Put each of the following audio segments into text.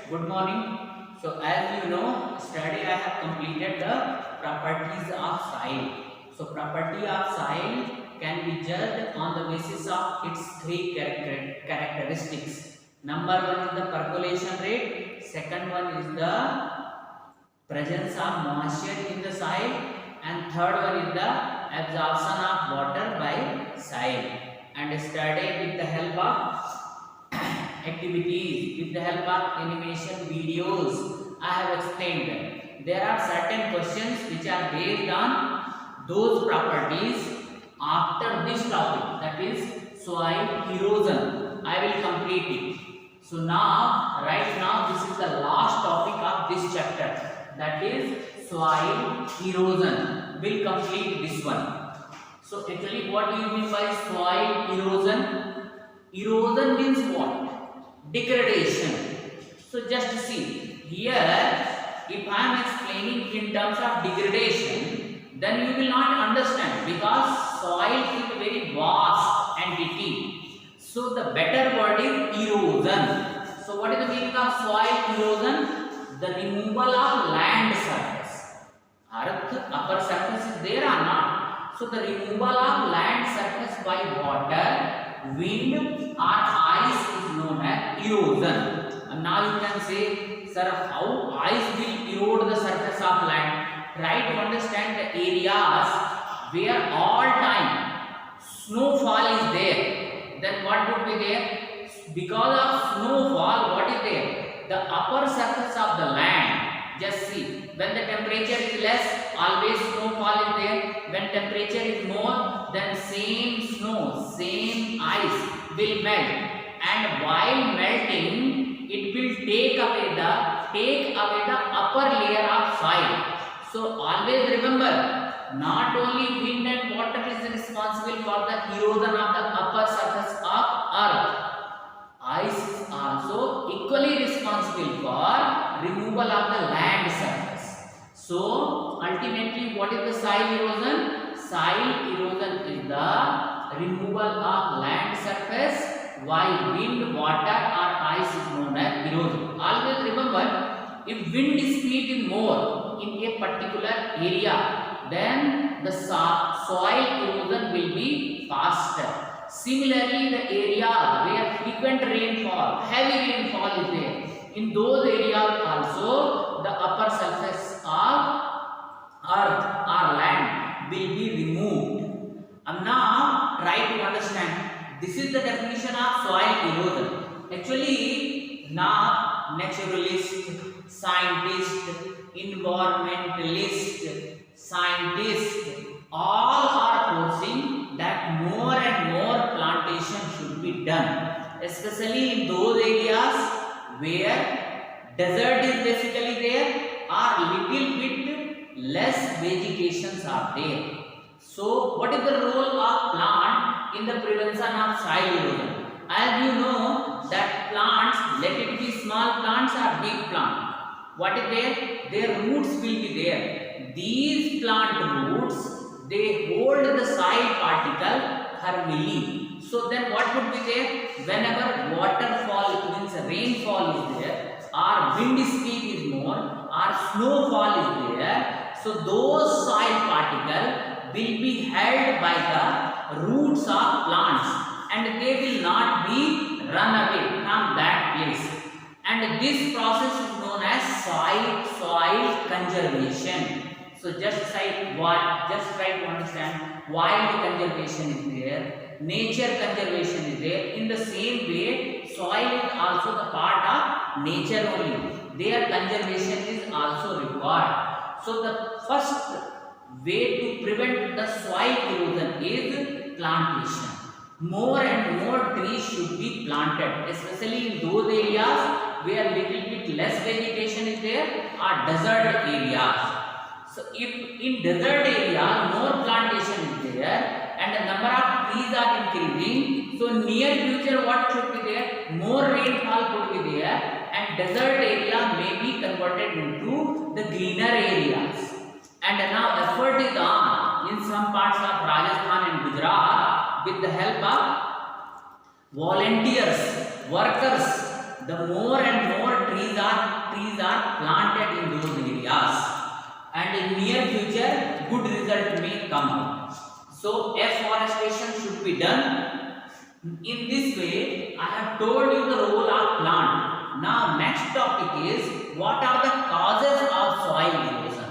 Good morning. So as you know, study I have completed the properties of soil. So property of soil can be judged on the basis of its three characteristics. Number one is the percolation rate. Second one is the presence of moisture in the soil, and third one is the absorption of water by soil. And study with the help of activities, with the help of animation videos I have explained them. There are certain questions which are based on those properties after this topic, that is soil erosion. I will complete it. So now, right now, this is the last topic of this chapter, that is soil erosion. Will complete this one. So actually, what do you mean by soil erosion? Erosion means what? Degradation. So just see here, if I am explaining in terms of degradation, then you will not understand, because soil is a very vast entity. So the better word is erosion. So what is the meaning of soil erosion? The removal of land surface. Earth upper surface is there or not? So the removal of land surface by water, wind or ice is known as erosion. And now you can say, sir, how ice will erode the surface of land? Try to understand the areas where all time snowfall is there. Then what would be there? Because of snowfall, what is there? The upper surface of the land. Just see, when the temperature is less, always snowfall is there. When temperature is more, then same snow, same ice will melt. And while melting, it will take away the upper layer of soil. So always remember, not only wind and water is responsible for the erosion of the upper surface of earth. Ice is also equally responsible for removal of the land surface. So ultimately, what is the soil erosion? Soil erosion is the removal of land surface, while wind, water or ice is known as erosion. Always remember, if wind speed is more in a particular area, then the soil erosion will be faster. Similarly, the areas where frequent rainfall, heavy rainfall is there, in those areas also the upper surface of earth or land will be removed. And now try to understand. This is the definition of soil erosion. Actually, now naturalist, scientist, environmentalist, scientist, all are forcing that more and more plantation should be done, especially in those areas where desert is basically there or little bit less vegetations are there. So what is the role of plant in the prevention of soil erosion? As you know that plants, let it be small plants or big plant, what is there? Their roots will be there. These plant roots, they hold the soil particle firmly. So then what would be there? Whenever waterfall, means rainfall is there, or wind speed is more, or snowfall is there, so those soil particles will be held by the roots of plants, and they will not be run away from that place. And this process is known as soil conservation. So just try to understand, wild conservation is there, nature conservation is there. In the same way, soil is also the part of nature only. Their conservation is also required. So the first way to prevent the soil erosion is plantation. More and more trees should be planted, especially in those areas where little bit less vegetation is there or desert areas. So if in desert area more plantation is there and the number of trees are increasing, so near future what should be there? More rainfall could be there, and desert area may be converted into the greener areas. And now effort is on in some parts of Rajasthan and Gujarat with the help of volunteers, workers. The more and more trees are in near future good result may come. So afforestation should be done. In this way, I have told you the role of plant. Now next topic is what are the causes of soil erosion.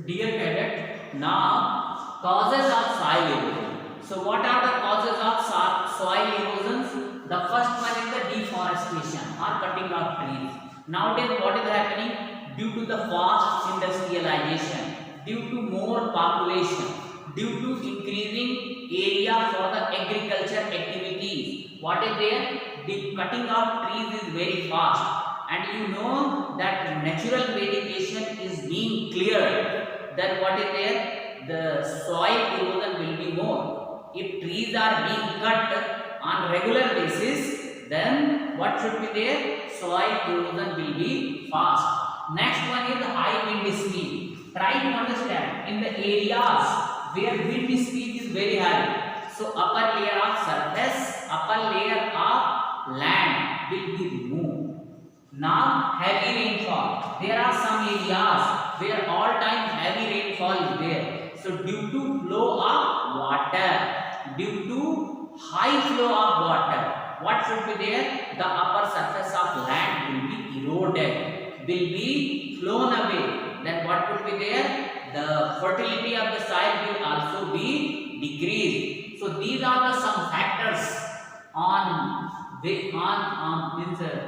Dear cadet, now causes of soil erosion. So what are the causes of soil erosions? The first one is the deforestation or cutting of trees. Nowadays what is happening? Due to the fast industrialization, due to more population, due to increasing area for the agriculture activities, what is there? The cutting of trees is very fast, and you know that natural vegetation is being cleared. Then what is there? The soil erosion will be more. If trees are being cut on regular basis, then what should be there? Soil erosion will be fast. Next one is the high wind speed. Try to understand, in the areas where wind speed is very high, so upper layer of surface, upper layer of land will be removed. Now heavy rainfall. There are some areas where all time heavy rainfall is there. So due to flow of water, due to high flow of water, what should be there? The upper surface of land will be eroded, will be flown away. Then what would be there? The fertility of the soil will also be decreased. So these are the some factors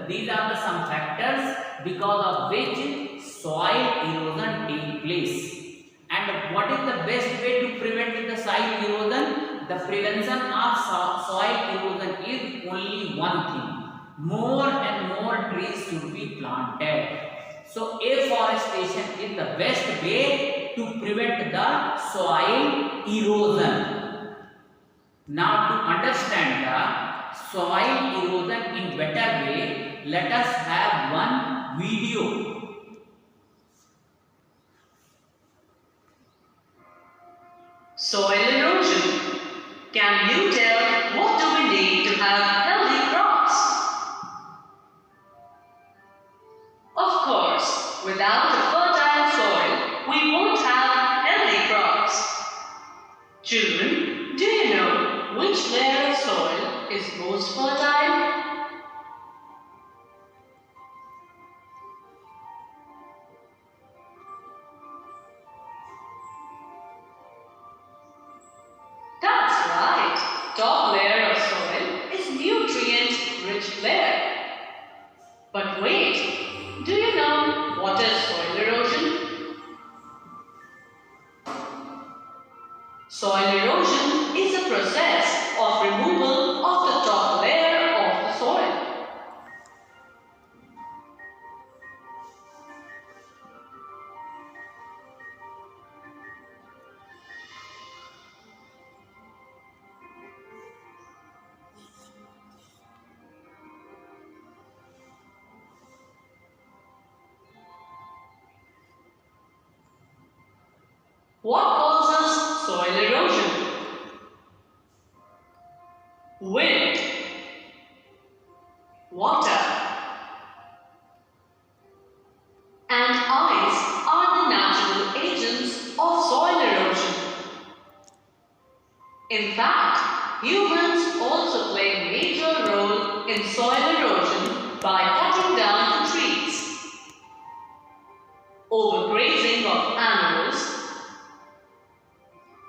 these are the some factors because of which soil erosion take place. And what is the best way to prevent the soil erosion? The prevention of soil erosion is only one thing. More and more trees should be planted. So afforestation is the best way to prevent the soil erosion. Now to understand the soil erosion in better way, let us have one video. Soil erosion. Can you tell what do we need to have healthy crops? Of course, without a fertile soil, we won't have healthy crops. Children, do you know which layer of soil is most fertile? That's right. Top layer of soil is nutrient-rich layer. But wait, do you know what is soil erosion? Soil erosion is a process of removal of the top layer of the soil. What causes soil erosion? Wind, water, and ice are the natural agents of soil erosion. In fact, humans also play a major role in soil erosion by cutting down the trees, overgrazing of animals,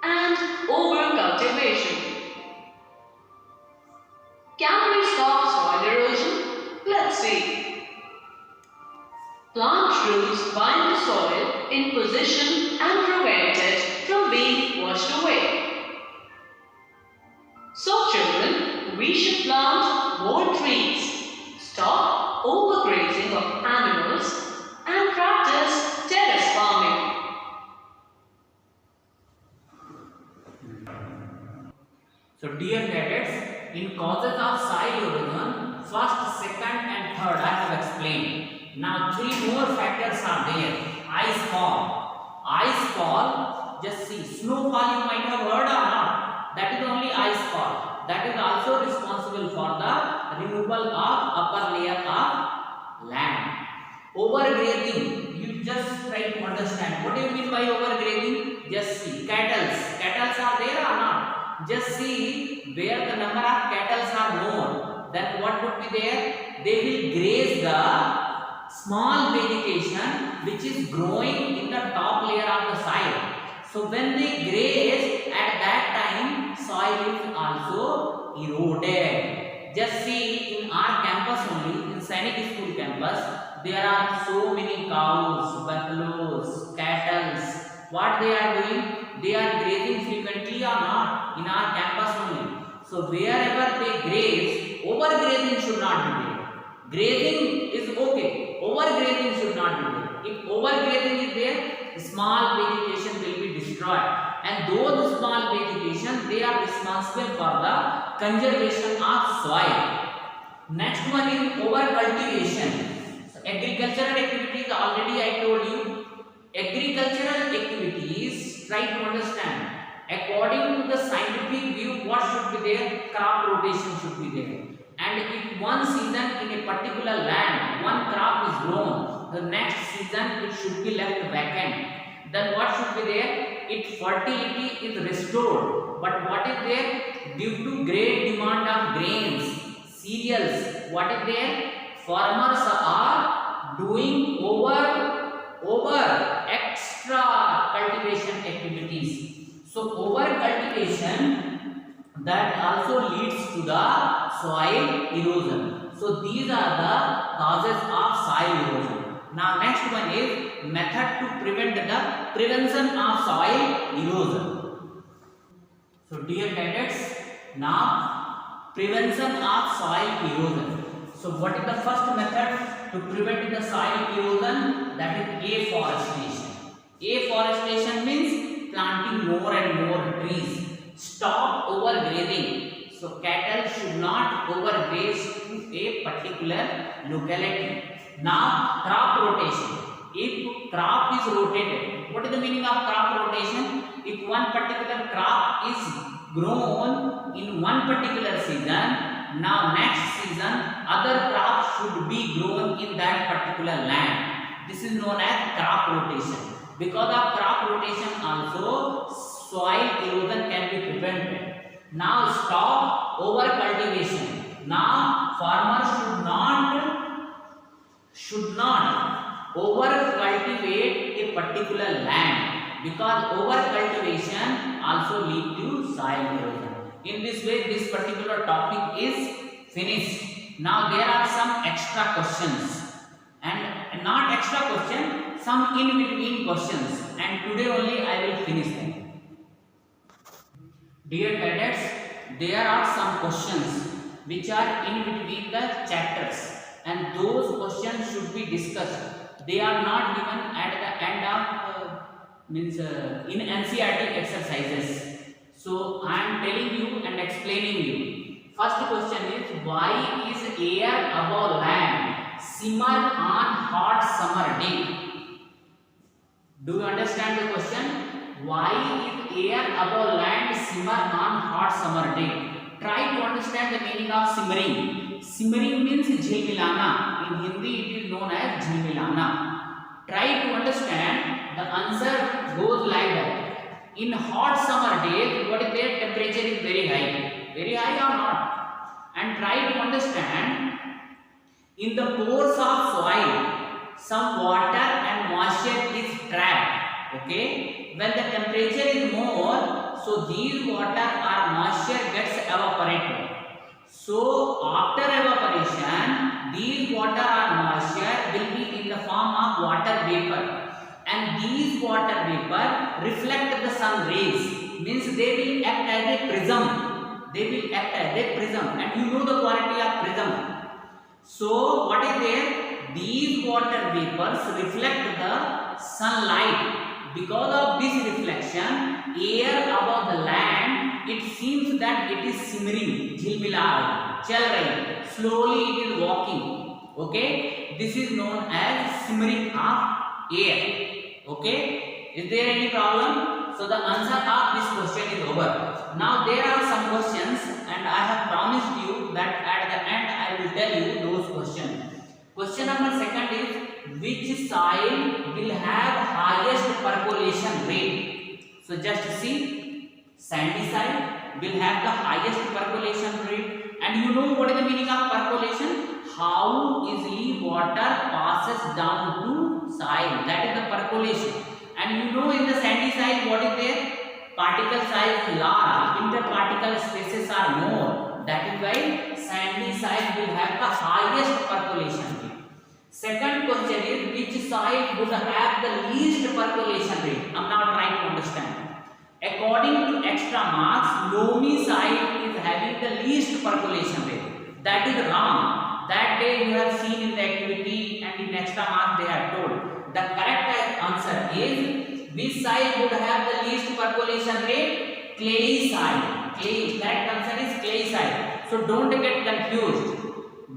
and over-cultivation. Can we stop soil erosion? Let's see. Plant roots bind the soil in position and prevent it from being washed away. So children, we should plant more trees, stop overgrazing of animals, and practice terrace farming. So dear cadets, in causes of soil erosion, first, second and third I have explained. Now three more factors are there. Ice fall. Ice fall, just see, snowfall you might have heard or not. That is only ice fall. That is also responsible for the removal of upper layer of land. Overgrazing, you just try to understand. What do you mean by overgrazing? Just see. Cattles are there or not? Just see where the number of cattles are more. Then what would be there? They will graze the small vegetation which is growing in the top layer of the soil. So when they graze, at that time soil is also eroded. Just see in our campus only, in Sainik School campus, there are so many cows, buffaloes, cattle. What they are doing? They are grazing frequently or not in our campus only. So wherever they graze, overgrazing should not be there. Grazing is okay, overgrazing should not be there. If overgrazing is there, small vegetation will be destroyed, and those small vegetation, they are responsible for the conservation of soil. Next one is overcultivation. So agricultural activities, already I told you. Agricultural activities, try to understand. According to the scientific view, what should be there? Crop rotation should be there. And if one season in a particular land, one crop is grown, the next season it should be left vacant. Then what should be there? Its fertility is restored. But what is there? Due to great demand of grains, cereals, what is there? Farmers are doing over extra cultivation activities. So over cultivation, that also leads to the soil erosion. So these are the causes of soil erosion. Now next one is method to prevent the prevention of soil erosion. So dear cadets, now prevention of soil erosion. So what is the first method to prevent the soil erosion? That is afforestation. Afforestation means planting more and more trees. Stop overgrazing. So cattle should not overgraze to a particular locality. Now crop rotation. If crop is rotated, what is the meaning of crop rotation? If one particular crop is grown in one particular season, now next season other crops should be grown in that particular land. This is known as crop rotation. Because of crop rotation also soil erosion can be prevented. Now stop over cultivation. Now farmers should not over cultivate a particular land, because over cultivation also lead to soil erosion. In this way this particular topic is finished. Now there are some extra questions, and not extra question, some in between questions, and today only I will finish them. Dear cadets, there are some questions which are in between the chapters, and those questions should be discussed. They are not given at the end of in NCERT exercises. So I am telling you and explaining you. First question is, why is air above land simmer on hot summer day? Do you understand the question? Why is air above land simmer on hot summer day? Try to understand the meaning of simmering. Simmering means jhilmilana. In Hindi it is known as jhilmilana. Try to understand. The answer goes like that. In hot summer days, what is their temperature is very high or not? And try to understand, in the pores of soil, some water and moisture is trapped. Okay, when the temperature is more, so these water or moisture gets evaporated. So after evaporation, these water or moisture will be in the form of water vapor. And these water vapor reflect the sun rays, means they will act as a prism. They will act as a prism, and you know the quality of prism. So what is there? These water vapors reflect the sunlight. Because of this reflection, air above the land, it seems that it is simmering, jhilmila, chal rahi, slowly it is walking. Okay, this is known as simmering of air. Okay, is there any problem? So the answer of this question is over. Now there are some questions, and I have promised you that at the end I will tell you those questions. Question number second is, which soil will have highest percolation rate? So just see, sandy side will have the highest percolation rate. And you know what is the meaning of percolation? How easily water passes down to soil, that is the percolation. And you know in the sandy side what is there? Particle size large, interparticle spaces are more, that is why sandy side will have the highest percolation rate. Second question is, which side would have the least percolation rate? I am now trying to understand. According to extra marks, loamy side is having the least percolation rate. That is wrong. That day you have seen in the activity and in extra marks they have told. The correct answer is, which side would have the least percolation rate? Clay side. Clay. Correct answer is clay side. So don't get confused.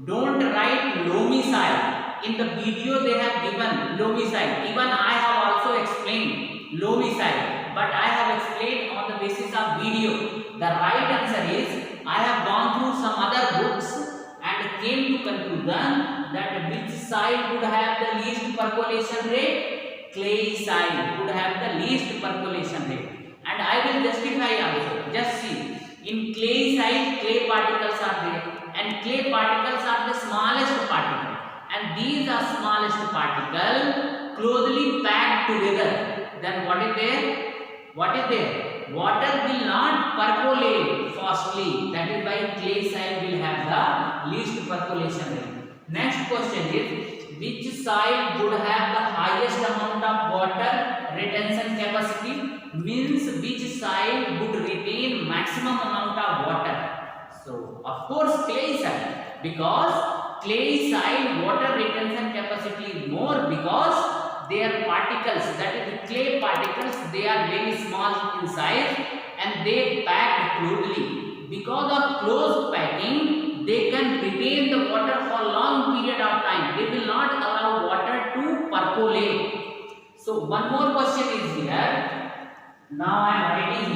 Don't write loamy side. In the video they have given loamy side. Even I have also explained loamy side, but I have explained on the basis of video. The right answer is, I have gone through some other books and came to conclusion that which side would have the least percolation rate? Clay side would have the least percolation rate. And I will justify also. Just see, in clay side clay particles are there, and clay particles are the smallest particle, and these are smallest particle closely packed together. Then what is there? What is there? Water will not percolate fastly. That is why clay side will have the least percolation rate. Next question is, which side would have the highest amount of water retention capacity? Means which side would retain maximum amount of water? So of course clay side, because clay side water retention capacity is more, because their particles, that is the clay particles, they are very small in size and they packed closely. Because of close packing, they can retain the water for long period of time. They will not allow water to percolate. So one more question is here. Now I am writing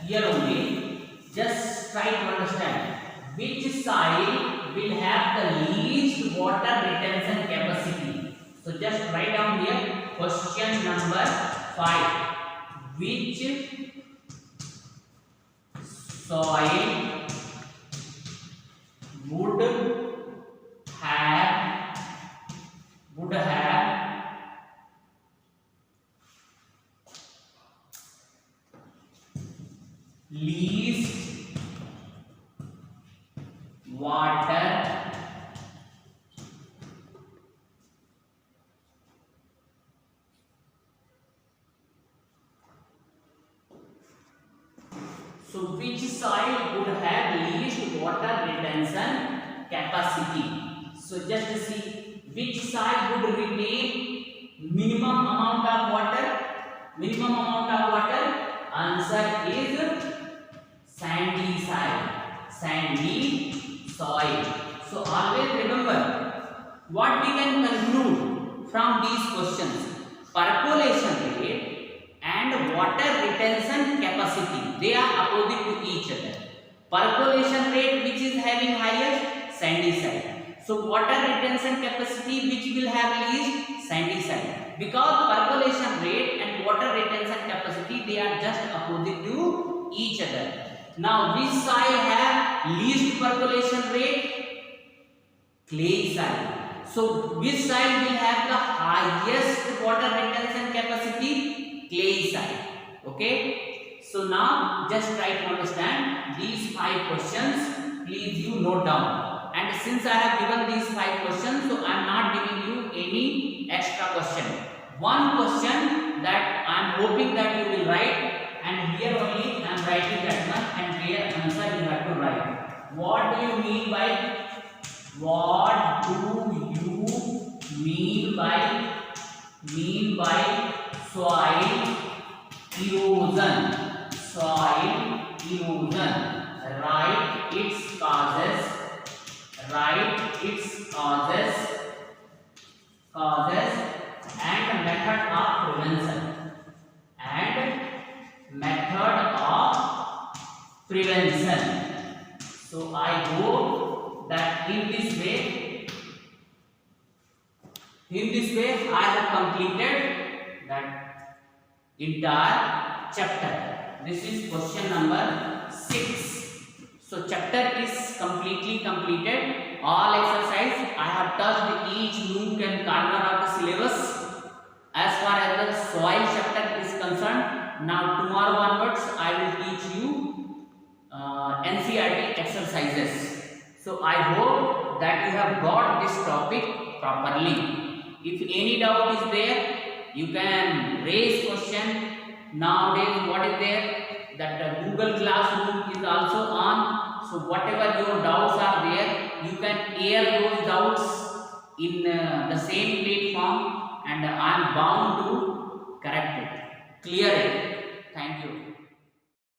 here only. Just try to understand. Which side will have the least water retention capacity? So just write down here question number 5. Which soil would have least water So which soil would have least water retention capacity? So just see, which soil would retain minimum amount of water? Minimum amount of water? Answer is sandy soil. Sandy soil. So always remember what we can conclude from these questions. Percolation rate and water retention capacity, they are opposite to each other. Percolation rate which is having highest? Sandy side. So water retention capacity which will have least? Sandy side. Because percolation rate and water retention capacity, they are just opposite to each other. Now which soil have least percolation rate? Clay soil. So which soil will have the highest water retention capacity? Clay soil. Okay. So now just try to understand these 5 questions. Please you note down. And since I have given these 5 questions, so I am not giving you any extra question. One question that I am hoping that you will write, and here only I am writing that much, and here answer you have to write. What do you mean by soil erosion? Soil erosion. Write its causes. And method of prevention. So I hope that in this way In this way, I have completed that entire chapter. This is question number 6. So chapter is completely completed. All exercise I have touched each nook and corner of the syllabus. As far as the soil chapter is concerned, now tomorrow onwards I will teach you NCERT exercises. So I hope that you have got this topic properly. If any doubt is there, you can raise question. Nowadays, what is there? That Google Classroom is also on. So whatever your doubts are there, you can air those doubts in the same platform, and I am bound to correct it, clear it. Thank you.